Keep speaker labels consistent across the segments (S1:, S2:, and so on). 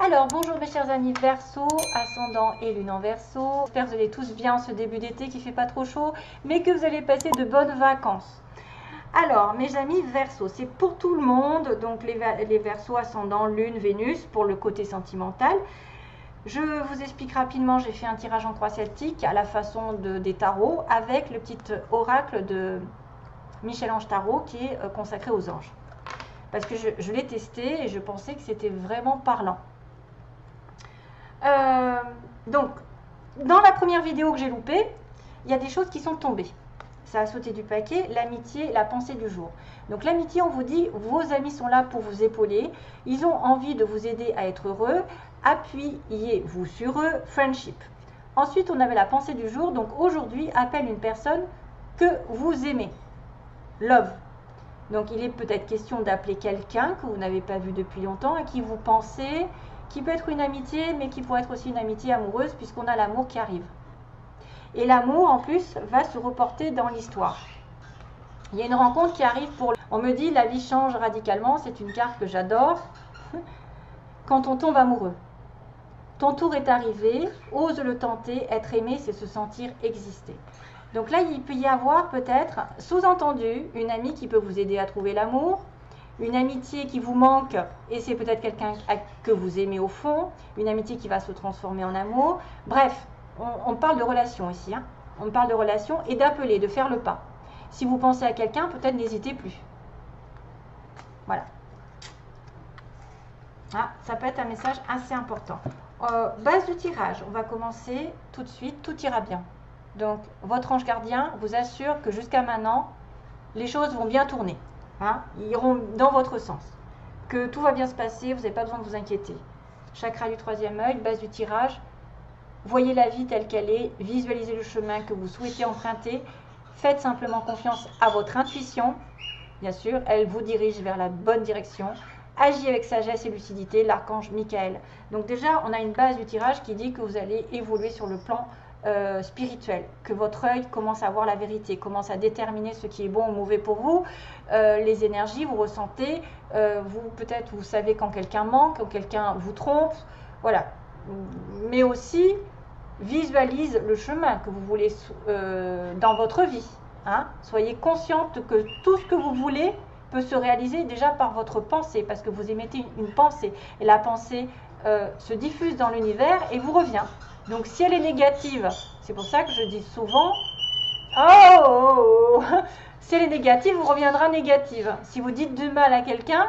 S1: Alors, bonjour mes chers amis Verseau, ascendant et lune en Verseau. J'espère que vous allez tous bien ce début d'été qui fait pas trop chaud, mais que vous allez passer de bonnes vacances. Alors, mes amis Verseau, c'est pour tout le monde, donc les Verseaux ascendant, lune, Vénus, pour le côté sentimental. Je vous explique rapidement, j'ai fait un tirage en croix celtique à la façon des tarots, avec le petit oracle de Michel-Ange Tarot qui est consacré aux anges. Parce que je l'ai testé et je pensais que c'était vraiment parlant. Donc, dans la première vidéo que j'ai loupée, il y a des choses qui sont tombées. Ça a sauté du paquet, l'amitié, la pensée du jour. Donc l'amitié, on vous dit, vos amis sont là pour vous épauler, ils ont envie de vous aider à être heureux, appuyez-vous sur eux, friendship. Ensuite, on avait la pensée du jour, donc aujourd'hui, appelle une personne que vous aimez, love. Donc il est peut-être question d'appeler quelqu'un que vous n'avez pas vu depuis longtemps, à qui vous pensez, qui peut être une amitié, mais qui pourrait être aussi une amitié amoureuse, puisqu'on a l'amour qui arrive. Et l'amour, en plus, va se reporter dans l'histoire. Il y a une rencontre qui arrive pour... On me dit, la vie change radicalement, c'est une carte que j'adore. Quand on tombe amoureux. Ton tour est arrivé, ose le tenter, être aimé, c'est se sentir exister. Donc là, il peut y avoir peut-être, sous-entendu, une amie qui peut vous aider à trouver l'amour, une amitié qui vous manque et c'est peut-être quelqu'un que vous aimez au fond, une amitié qui va se transformer en amour. Bref, on parle de relation ici, hein. On parle de relation et d'appeler, de faire le pas. Si vous pensez à quelqu'un, peut-être n'hésitez plus. Voilà. Ah, ça peut être un message assez important. Base de tirage, on va commencer tout de suite, tout ira bien. Donc, votre ange gardien vous assure que jusqu'à maintenant, les choses vont bien tourner. Hein, ils iront dans votre sens. Que tout va bien se passer, vous n'avez pas besoin de vous inquiéter. Chakra du troisième œil, base du tirage. Voyez la vie telle qu'elle est, visualisez le chemin que vous souhaitez emprunter. Faites simplement confiance à votre intuition. Bien sûr, elle vous dirige vers la bonne direction. Agis avec sagesse et lucidité, l'archange Michael. Donc déjà, on a une base du tirage qui dit que vous allez évoluer sur le plan spirituel, que votre œil commence à voir la vérité, commence à déterminer ce qui est bon ou mauvais pour vous, les énergies, vous ressentez, peut-être vous savez quand quelqu'un manque, quand quelqu'un vous trompe, voilà. Mais aussi, visualise le chemin que vous voulez dans votre vie. Hein. Soyez consciente que tout ce que vous voulez peut se réaliser déjà par votre pensée, parce que vous émettez une pensée, et la pensée se diffuse dans l'univers et vous revient. Donc si elle est négative, c'est pour ça que je dis souvent, si elle est négative, vous reviendra négative. Si vous dites du mal à quelqu'un,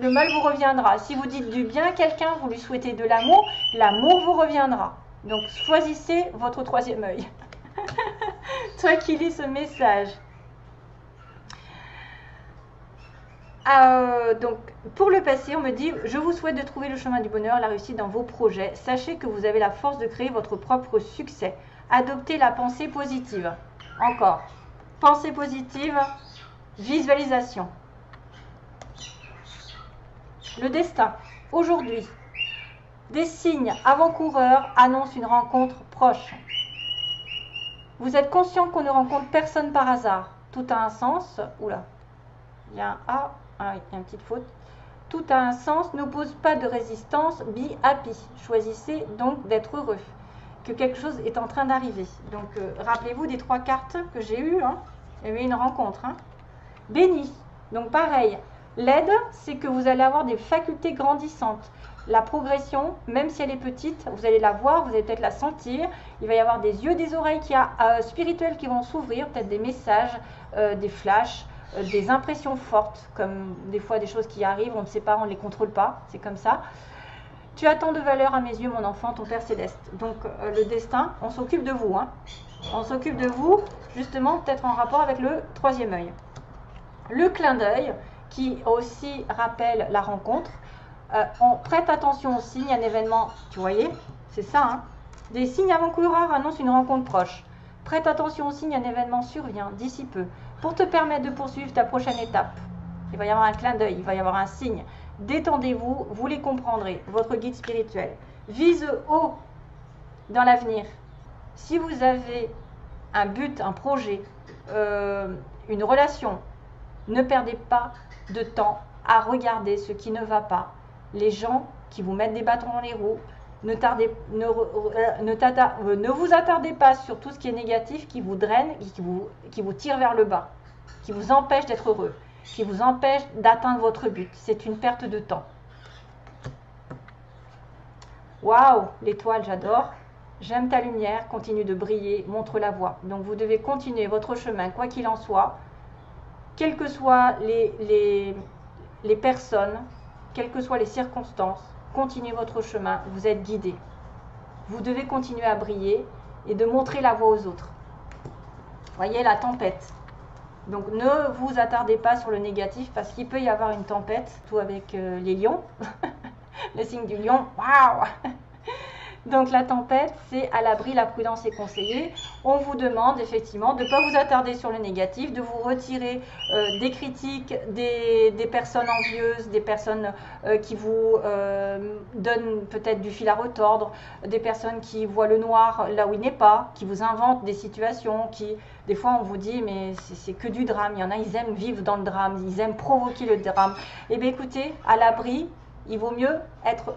S1: le mal vous reviendra. Si vous dites du bien à quelqu'un, vous lui souhaitez de l'amour, l'amour vous reviendra. Donc choisissez votre troisième œil. Toi qui lis ce message. Donc, pour le passé, on me dit, je vous souhaite de trouver le chemin du bonheur, la réussite dans vos projets. Sachez que vous avez la force de créer votre propre succès. Adoptez la pensée positive. Encore. Pensée positive, visualisation. Le destin. Aujourd'hui, des signes avant-coureurs annoncent une rencontre proche. Vous êtes conscient qu'on ne rencontre personne par hasard. Tout a un sens. Oula, il y a un A. Ah oui, il y a une petite faute. Tout a un sens, n'oppose pas de résistance, be happy. Choisissez donc d'être heureux, que quelque chose est en train d'arriver. Donc, rappelez-vous des 3 cartes que j'ai eues. Hein. Il y avait une rencontre. Hein. Béni. Donc, pareil. L'aide, c'est que vous allez avoir des facultés grandissantes. La progression, même si elle est petite, vous allez la voir, vous allez peut-être la sentir. Il va y avoir des yeux, des oreilles spirituelles qui vont s'ouvrir, peut-être des messages, des flashs. Des impressions fortes, comme des fois des choses qui arrivent, on ne sait pas, on ne les contrôle pas, c'est comme ça. Tu as tant de valeur à mes yeux, mon enfant, ton Père Céleste. Donc le destin, on s'occupe de vous. Hein. On s'occupe de vous, justement, peut-être en rapport avec le troisième œil. Le clin d'œil, qui aussi rappelle la rencontre. On prête attention aux signes, un événement, tu voyez, c'est ça. Hein. Des signes avant-coureurs annoncent une rencontre proche. Prête attention aux signes, un événement survient d'ici peu. Pour te permettre de poursuivre ta prochaine étape, il va y avoir un clin d'œil, il va y avoir un signe. Détendez-vous, vous les comprendrez, votre guide spirituel. Vise haut dans l'avenir. Si vous avez un but, un projet, une relation, ne perdez pas de temps à regarder ce qui ne va pas. Les gens qui vous mettent des bâtons dans les roues. Ne vous attardez pas sur tout ce qui est négatif, qui vous draine, qui vous tire vers le bas, qui vous empêche d'être heureux, qui vous empêche d'atteindre votre but. C'est une perte de temps. Waouh, l'étoile, j'adore. J'aime ta lumière, continue de briller, montre la voie. Donc vous devez continuer votre chemin, quoi qu'il en soit, quelles que soient les personnes, quelles que soient les circonstances, continuez votre chemin, vous êtes guidé. Vous devez continuer à briller et de montrer la voie aux autres. Voyez la tempête. Donc ne vous attardez pas sur le négatif parce qu'il peut y avoir une tempête, tout avec les lions. Le signe du lion, waouh! Donc la tempête, c'est à l'abri, la prudence est conseillée. On vous demande effectivement de ne pas vous attarder sur le négatif, de vous retirer des critiques, des personnes envieuses, des personnes qui vous donnent peut-être du fil à retordre, des personnes qui voient le noir là où il n'est pas, qui vous inventent des situations, des fois on vous dit mais c'est que du drame. Il y en a, ils aiment vivre dans le drame, ils aiment provoquer le drame. Eh bien écoutez, à l'abri, il vaut mieux être...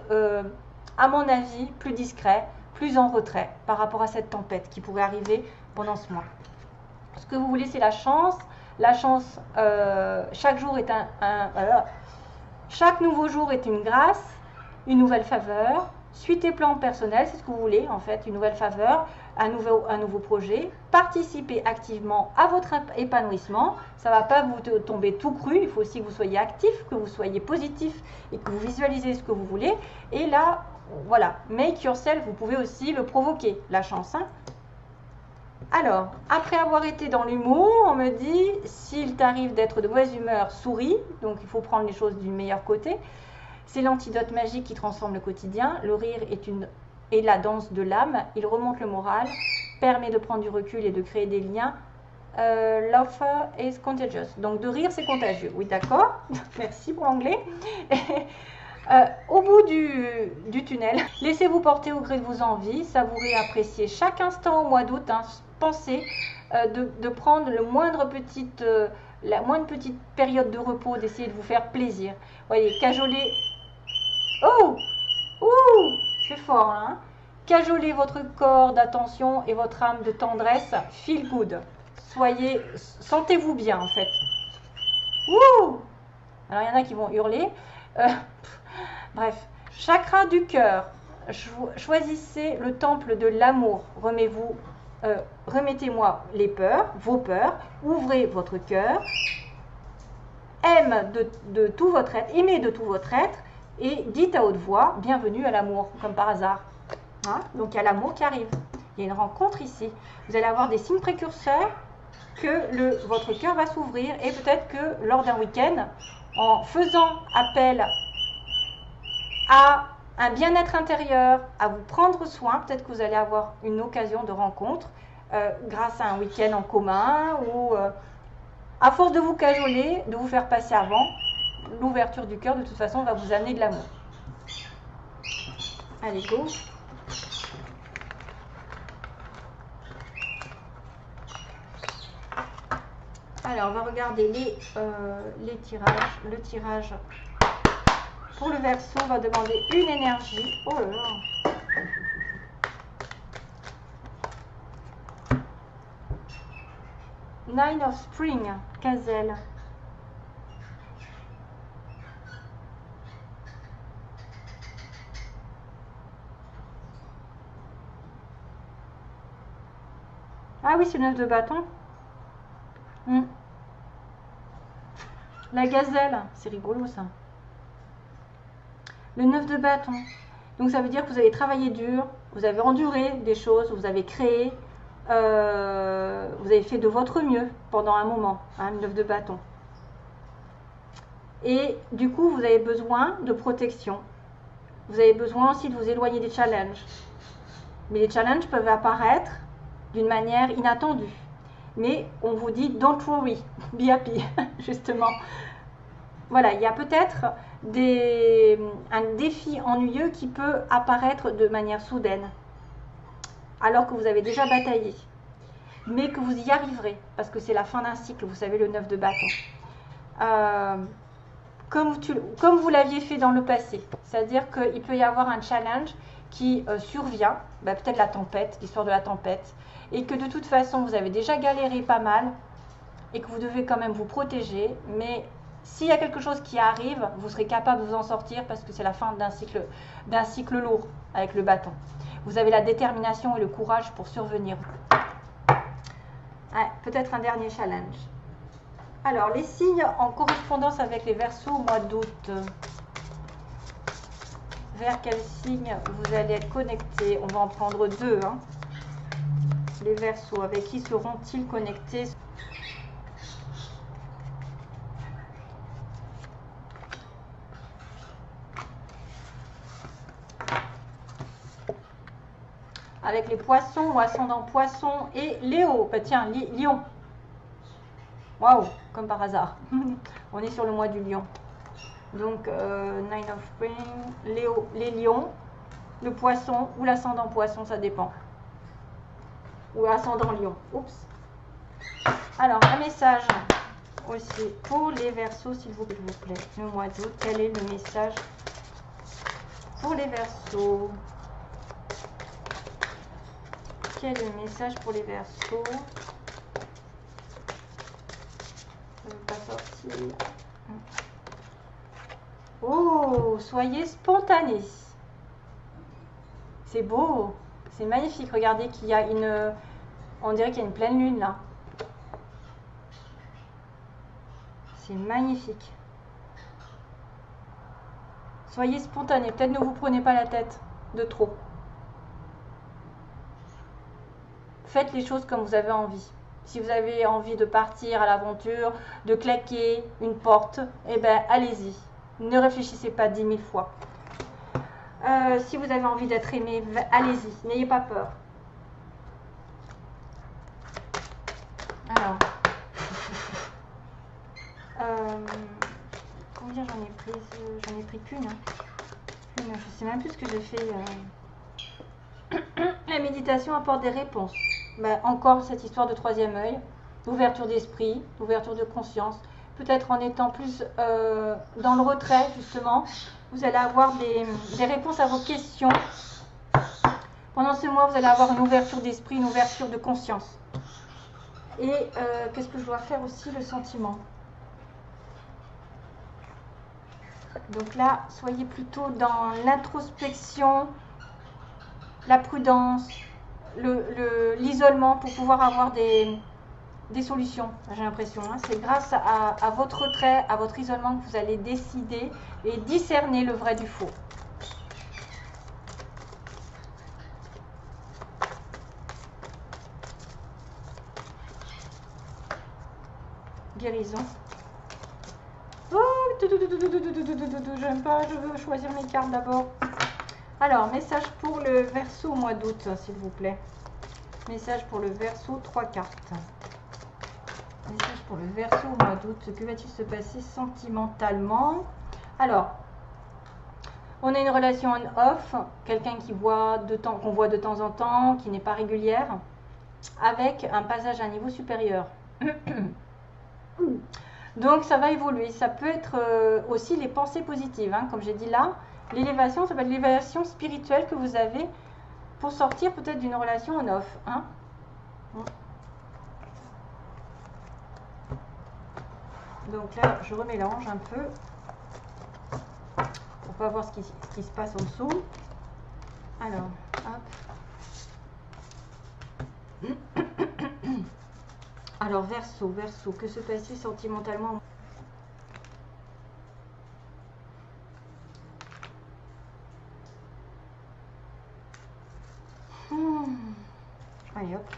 S1: à mon avis, plus discret, plus en retrait par rapport à cette tempête qui pourrait arriver pendant ce mois. Ce que vous voulez, c'est la chance. La chance, chaque jour est chaque nouveau jour est une grâce, une nouvelle faveur. Suite et plan personnel, c'est ce que vous voulez en fait, une nouvelle faveur, un nouveau projet. Participez activement à votre épanouissement. Ça ne va pas vous tomber tout cru, il faut aussi que vous soyez actif, que vous soyez positif et que vous visualisez ce que vous voulez. Et là, voilà, make yourself, vous pouvez aussi le provoquer, la chance. Hein. Alors, après avoir été dans l'humour, on me dit, s'il t'arrive d'être de mauvaise humeur, souris. Donc, il faut prendre les choses du meilleur côté. C'est l'antidote magique qui transforme le quotidien. Le rire est la danse de l'âme. Il remonte le moral, permet de prendre du recul et de créer des liens. Laughter is contagious. Donc, de rire, c'est contagieux. Oui, d'accord. Merci pour l'anglais. Au bout du tunnel, laissez-vous porter au gré de vos envies, savourez, appréciez chaque instant au mois d'août. Hein, pensez de prendre la moindre petite période de repos, d'essayer de vous faire plaisir. Voyez, cajoler. Oh, ouh, c'est fort, hein. Cajolez votre corps d'attention et votre âme de tendresse. Feel good. Sentez-vous bien en fait. Ouh. Alors il y en a qui vont hurler. Bref, chakra du cœur. Choisissez le temple de l'amour. Remettez-moi les peurs, vos peurs. Ouvrez votre cœur. Aimez de tout votre être et dites à haute voix, bienvenue à l'amour, comme par hasard. Hein? Donc il y a l'amour qui arrive. Il y a une rencontre ici. Vous allez avoir des signes précurseurs que votre cœur va s'ouvrir et peut-être que lors d'un week-end, en faisant appel à un bien-être intérieur, à vous prendre soin, peut-être que vous allez avoir une occasion de rencontre grâce à un week-end en commun ou à force de vous cajoler, de vous faire passer avant, l'ouverture du cœur de toute façon va vous amener de l'amour. Allez, go. Alors, on va regarder les tirages. Le tirage pour le Verseau va demander une énergie. Oh là là. Nine of Spring, Gazelle. Ah oui, c'est le 9 de bâton. La gazelle, c'est rigolo ça. Le 9 de bâton. Donc ça veut dire que vous avez travaillé dur, vous avez enduré des choses, vous avez créé, vous avez fait de votre mieux pendant un moment, hein, le 9 de bâton. Et du coup, vous avez besoin de protection. Vous avez besoin aussi de vous éloigner des challenges. Mais les challenges peuvent apparaître d'une manière inattendue. Mais on vous dit don't worry, be happy, justement. Voilà, il y a peut-être un défi ennuyeux qui peut apparaître de manière soudaine, alors que vous avez déjà bataillé. Mais que vous y arriverez, parce que c'est la fin d'un cycle, vous savez, le 9 de bâton. comme vous l'aviez fait dans le passé. C'est-à-dire qu'il peut y avoir un challenge qui survient, peut-être la tempête, l'histoire de la tempête, et que de toute façon vous avez déjà galéré pas mal et que vous devez quand même vous protéger, mais s'il y a quelque chose qui arrive, vous serez capable de vous en sortir parce que c'est la fin d'un cycle lourd avec le bâton. Vous avez la détermination et le courage pour survenir. Ouais, peut-être un dernier challenge. Alors, les signes en correspondance avec les Verseaux au mois d'août. Vers quel signe vous allez être connecté? On va en prendre deux. Hein. Les Verseaux, avec qui seront-ils connectés? Avec les Poissons ou ascendant Poissons et Léo. Tiens, Lion. Waouh, comme par hasard. On est sur le mois du Lion. Donc, Nine of Spring, Léo, les lions, le poisson ou l'ascendant poisson, ça dépend. Ou ascendant lion. Oups. Alors, un message aussi pour les Verseaux, s'il vous plaît. Le mois d'août, quel est le message pour les Verseaux? Quel est le message pour les Verseaux? Ça ne veut pas sortir. Oh, soyez spontanés. C'est beau, c'est magnifique. Regardez qu'il y a une... On dirait qu'il y a une pleine lune là. C'est magnifique. Soyez spontanés. Peut-être ne vous prenez pas la tête de trop. Faites les choses comme vous avez envie. Si vous avez envie de partir à l'aventure, de claquer une porte, eh bien allez-y. Ne réfléchissez pas 10 000 fois. Si vous avez envie d'être aimé, allez-y. N'ayez pas peur. Alors. Combien j'en ai pris? J'en ai pris qu'une. Hein. Je ne sais même plus ce que j'ai fait. La méditation apporte des réponses. Encore cette histoire de troisième œil, d'ouverture d'esprit, d'ouverture de conscience. Peut-être en étant plus dans le retrait, justement, vous allez avoir des réponses à vos questions. Pendant ce mois, vous allez avoir une ouverture d'esprit, une ouverture de conscience. Et qu'est-ce que je dois faire aussi? Le sentiment. Donc là, soyez plutôt dans l'introspection, la prudence, l'isolement pour pouvoir avoir des solutions, j'ai l'impression. Hein. C'est grâce à votre retrait, à votre isolement que vous allez décider et discerner le vrai du faux. Guérison. Oh, j'aime pas, je veux choisir mes cartes d'abord. Alors, message pour le Verseau au mois d'août, s'il vous plaît. Message pour le Verseau, 3 cartes. Message pour le Verseau au mois d'août. Que va-t-il se passer sentimentalement? Alors, on a une relation on-off, quelqu'un qu'on voit de temps en temps, qui n'est pas régulière, avec un passage à un niveau supérieur. Donc, ça va évoluer. Ça peut être aussi les pensées positives, hein, comme j'ai dit là. L'élévation, ça va être l'élévation spirituelle que vous avez pour sortir peut-être d'une relation on-off. Hein. Donc là, je remélange un peu pour pas voir ce qui se passe en dessous. Alors, hop. Alors, Verseau, que se passe-t-il sentimentalement? Allez, hop.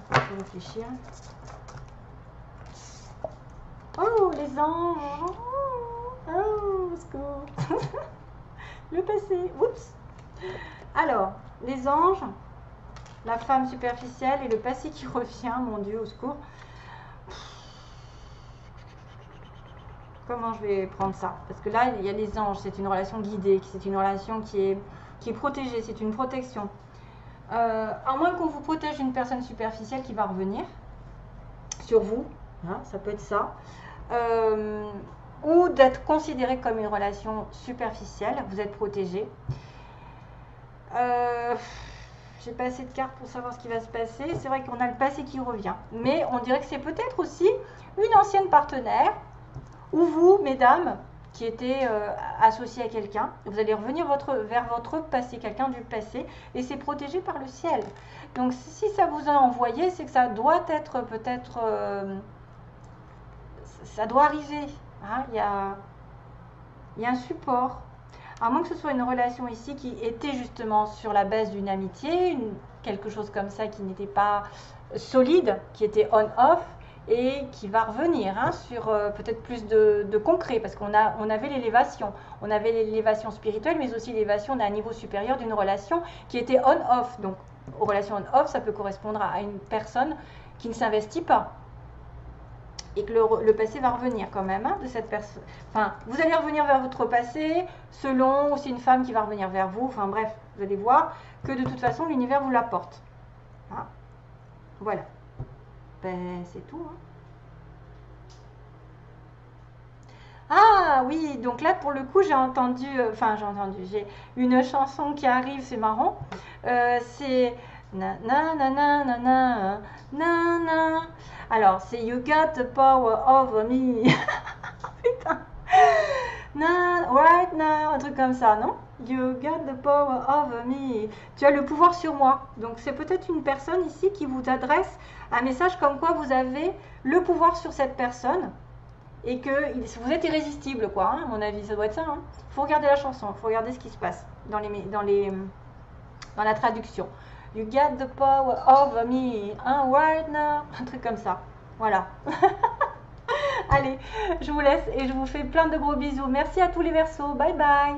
S1: On va réfléchir. Oh, les anges. Oh, secours. Le passé. Oups. Alors, les anges, la femme superficielle et le passé qui revient. Mon Dieu, au secours. Comment je vais prendre ça? Parce que là, il y a les anges. C'est une relation guidée. C'est une relation qui est protégée. C'est une protection. À moins qu'on vous protège d'une personne superficielle qui va revenir sur vous. Hein, ça peut être ça. ou d'être considéré comme une relation superficielle. Vous êtes protégé. J'ai pas assez de cartes pour savoir ce qui va se passer. C'est vrai qu'on a le passé qui revient. Mais on dirait que c'est peut-être aussi une ancienne partenaire, ou vous, mesdames, qui étaient associées à quelqu'un. Vous allez revenir vers votre passé, quelqu'un du passé, et c'est protégé par le ciel. Donc si ça vous a envoyé, c'est que ça doit être peut-être... ça doit arriver. Hein, il y a un support. À moins que ce soit une relation ici qui était justement sur la base d'une amitié, quelque chose comme ça qui n'était pas solide, qui était on-off et qui va revenir hein, sur peut-être plus de concret parce qu'on avait l'élévation. On avait l'élévation spirituelle mais aussi l'élévation d'un niveau supérieur d'une relation qui était on-off. Donc, aux relations on-off, ça peut correspondre à une personne qui ne s'investit pas. Et que le passé va revenir quand même hein, de cette personne. Enfin, vous allez revenir vers votre passé, selon aussi une femme qui va revenir vers vous. Enfin bref, vous allez voir que de toute façon, l'univers vous l'apporte. Hein. Voilà. Ben, c'est tout. Hein. Ah oui, donc là, pour le coup, j'ai une chanson qui arrive, c'est marrant. C'est... Na na na na na na na na. Alors, c'est You got the power over me. Putain. Right now, un truc comme ça, non? You got the power over me. Tu as le pouvoir sur moi. Donc, c'est peut-être une personne ici qui vous adresse un message comme quoi vous avez le pouvoir sur cette personne et que vous êtes irrésistible, quoi. Hein, à mon avis, ça doit être ça. Hein. Faut regarder la chanson, il faut regarder ce qui se passe dans la traduction. You got the power over me, hein, right now, un truc comme ça. Voilà. Allez, je vous laisse et je vous fais plein de gros bisous. Merci à tous les Verseaux. Bye bye.